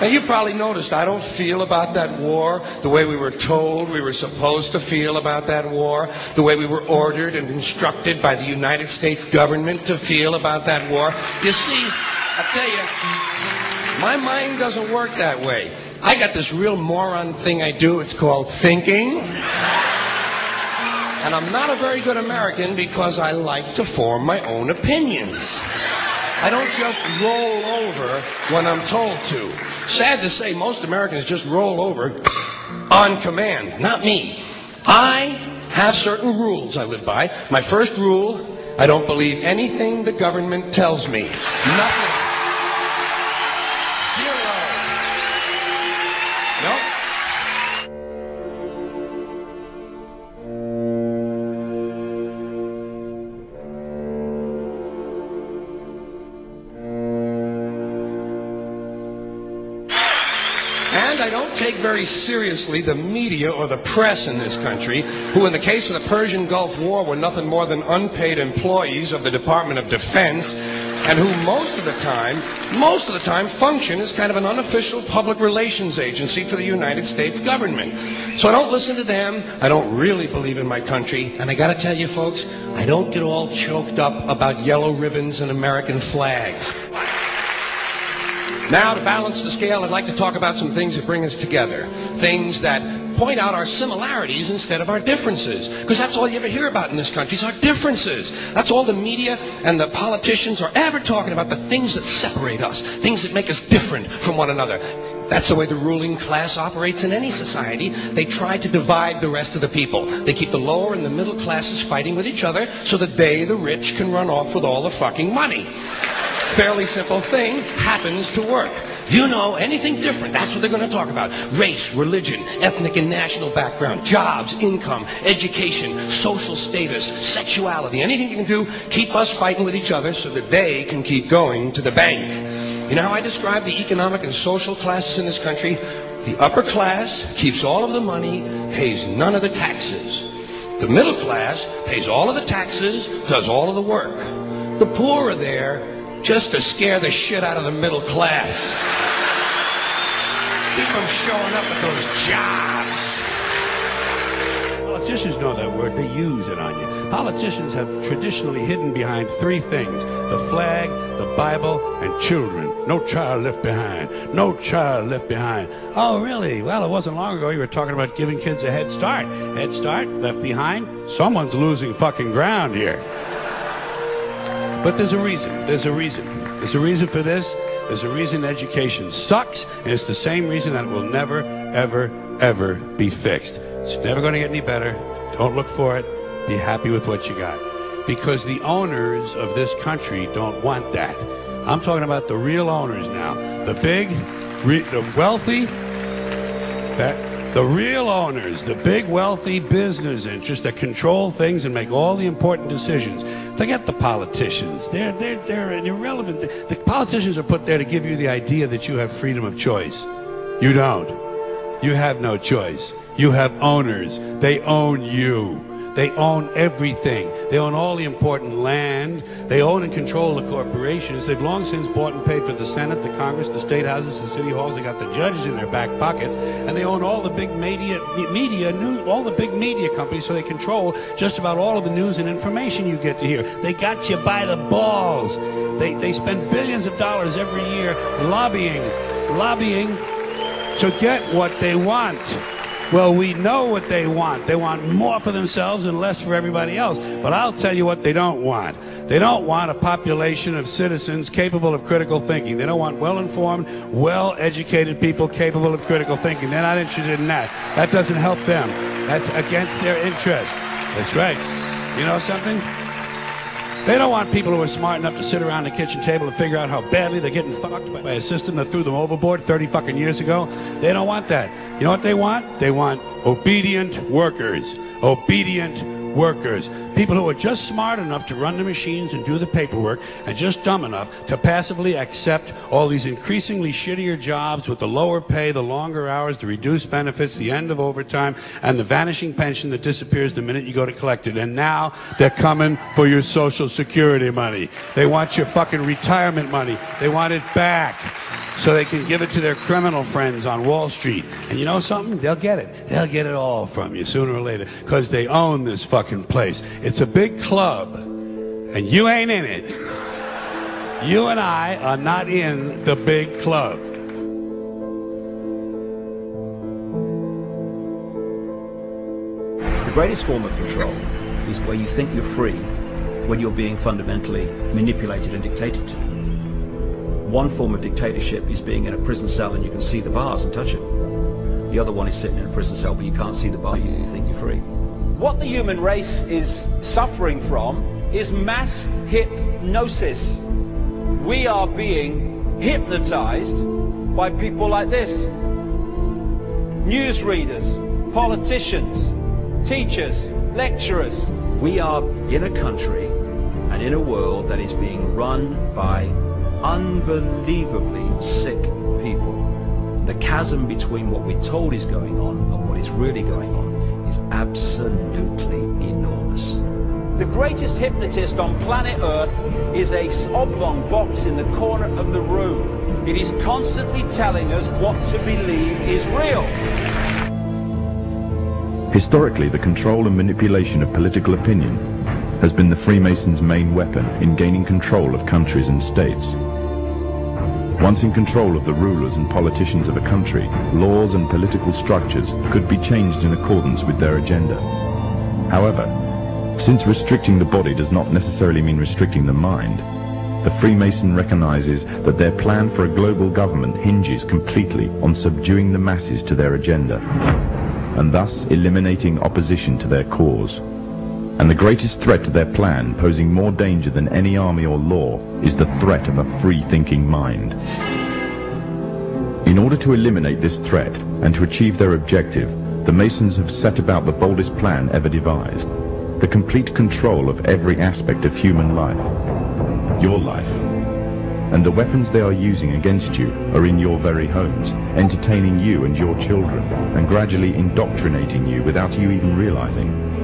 Now, you probably noticed I don't feel about that war the way we were told we were supposed to feel about that war, the way we were ordered and instructed by the United States government to feel about that war. You see, I tell you, my mind doesn't work that way. I got this real moron thing I do. It's called thinking. And I'm not a very good American because I like to form my own opinions. I don't just roll over when I'm told to. Sad to say, most Americans just roll over on command. Not me. I have certain rules I live by. My first rule, I don't believe anything the government tells me. Nothing. Zero. Nope. And I don't take very seriously the media or the press in this country, who in the case of the Persian Gulf War were nothing more than unpaid employees of the Department of Defense, and who most of the time function as kind of an unofficial public relations agency for the United States government. So I don't listen to them. I don't really believe in my country. And I got to tell you, folks, I don't get all choked up about yellow ribbons and American flags. Now, to balance the scale, I'd like to talk about some things that bring us together. Things that point out our similarities instead of our differences. Because that's all you ever hear about in this country is our differences. That's all the media and the politicians are ever talking about, the things that separate us, things that make us different from one another. That's the way the ruling class operates in any society. They try to divide the rest of the people. They keep the lower and the middle classes fighting with each other so that they, the rich, can run off with all the fucking money. Fairly simple thing, happens to work. You know, anything different, that's what they're going to talk about. Race, religion, ethnic and national background, jobs, income, education, social status, sexuality, anything you can do, keep us fighting with each other so that they can keep going to the bank. You know how I describe the economic and social classes in this country? The upper class keeps all of the money, pays none of the taxes. The middle class pays all of the taxes, does all of the work. The poor are there just to scare the shit out of the middle class. Keep them showing up at those jobs. Politicians know that word. They use it on you. Politicians have traditionally hidden behind three things: the flag, the Bible, and children. No child left behind. No child left behind. Oh, really? Well, it wasn't long ago you were talking about giving kids a head start. Head start, left behind? Someone's losing fucking ground here. But there's a reason. There's a reason. There's a reason for this. There's a reason education sucks, and it's the same reason that it will never, ever, ever be fixed. It's never going to get any better. Don't look for it. Be happy with what you got. Because the owners of this country don't want that. I'm talking about the real owners now. The big, the wealthy, the real owners, the big wealthy business interests that control things and make all the important decisions. Forget the politicians. They're irrelevant. The politicians are put there to give you the idea that you have freedom of choice. You don't. You have no choice. You have owners. They own you. They own everything. They own all the important land. They own and control the corporations. They've long since bought and paid for the Senate, the Congress, the state houses, the city halls. They got the judges in their back pockets, and they own all the big all the big media companies. So they control just about all of the news and information you get to hear. They got you by the balls. They spend billions of dollars every year lobbying to get what they want. Well, we know what they want. They want more for themselves and less for everybody else. But I'll tell you what they don't want. They don't want a population of citizens capable of critical thinking. They don't want well-informed, well-educated people capable of critical thinking. They're not interested in that. That doesn't help them. That's against their interest. That's right. You know something? They don't want people who are smart enough to sit around the kitchen table and figure out how badly they're getting fucked by a system that threw them overboard 30 fucking years ago. They don't want that. You know what they want? They want obedient workers. Obedient workers, people who are just smart enough to run the machines and do the paperwork, and just dumb enough to passively accept all these increasingly shittier jobs with the lower pay, the longer hours, the reduced benefits, the end of overtime, and the vanishing pension that disappears the minute you go to collect it. And now they're coming for your Social Security money. They want your fucking retirement money. They want it back so they can give it to their criminal friends on Wall Street. And you know something? They'll get it. They'll get it all from you sooner or later, because they own this fucking place. It's a big club, and you ain't in it. You and I are not in the big club. The greatest form of control is where you think you're free when you're being fundamentally manipulated and dictated to. One form of dictatorship is being in a prison cell and you can see the bars and touch them. The other one is sitting in a prison cell but you can't see the bar, you think you're free. What the human race is suffering from is mass hypnosis. We are being hypnotized by people like this. Newsreaders, politicians, teachers, lecturers. We are in a country and in a world that is being run by unbelievably sick people. The chasm between what we're told is going on and what is really going on is absolutely enormous. The greatest hypnotist on planet Earth is a oblong box in the corner of the room. It is constantly telling us what to believe is real. Historically, the control and manipulation of political opinion has been the Freemasons' main weapon in gaining control of countries and states. Once in control of the rulers and politicians of a country, laws and political structures could be changed in accordance with their agenda. However, since restricting the body does not necessarily mean restricting the mind, the Freemason recognizes that their plan for a global government hinges completely on subduing the masses to their agenda, and thus eliminating opposition to their cause. And the greatest threat to their plan, posing more danger than any army or law, is the threat of a free-thinking mind. In order to eliminate this threat and to achieve their objective, the Masons have set about the boldest plan ever devised: the complete control of every aspect of human life, your life. And the weapons they are using against you are in your very homes, entertaining you and your children, and gradually indoctrinating you without you even realizing.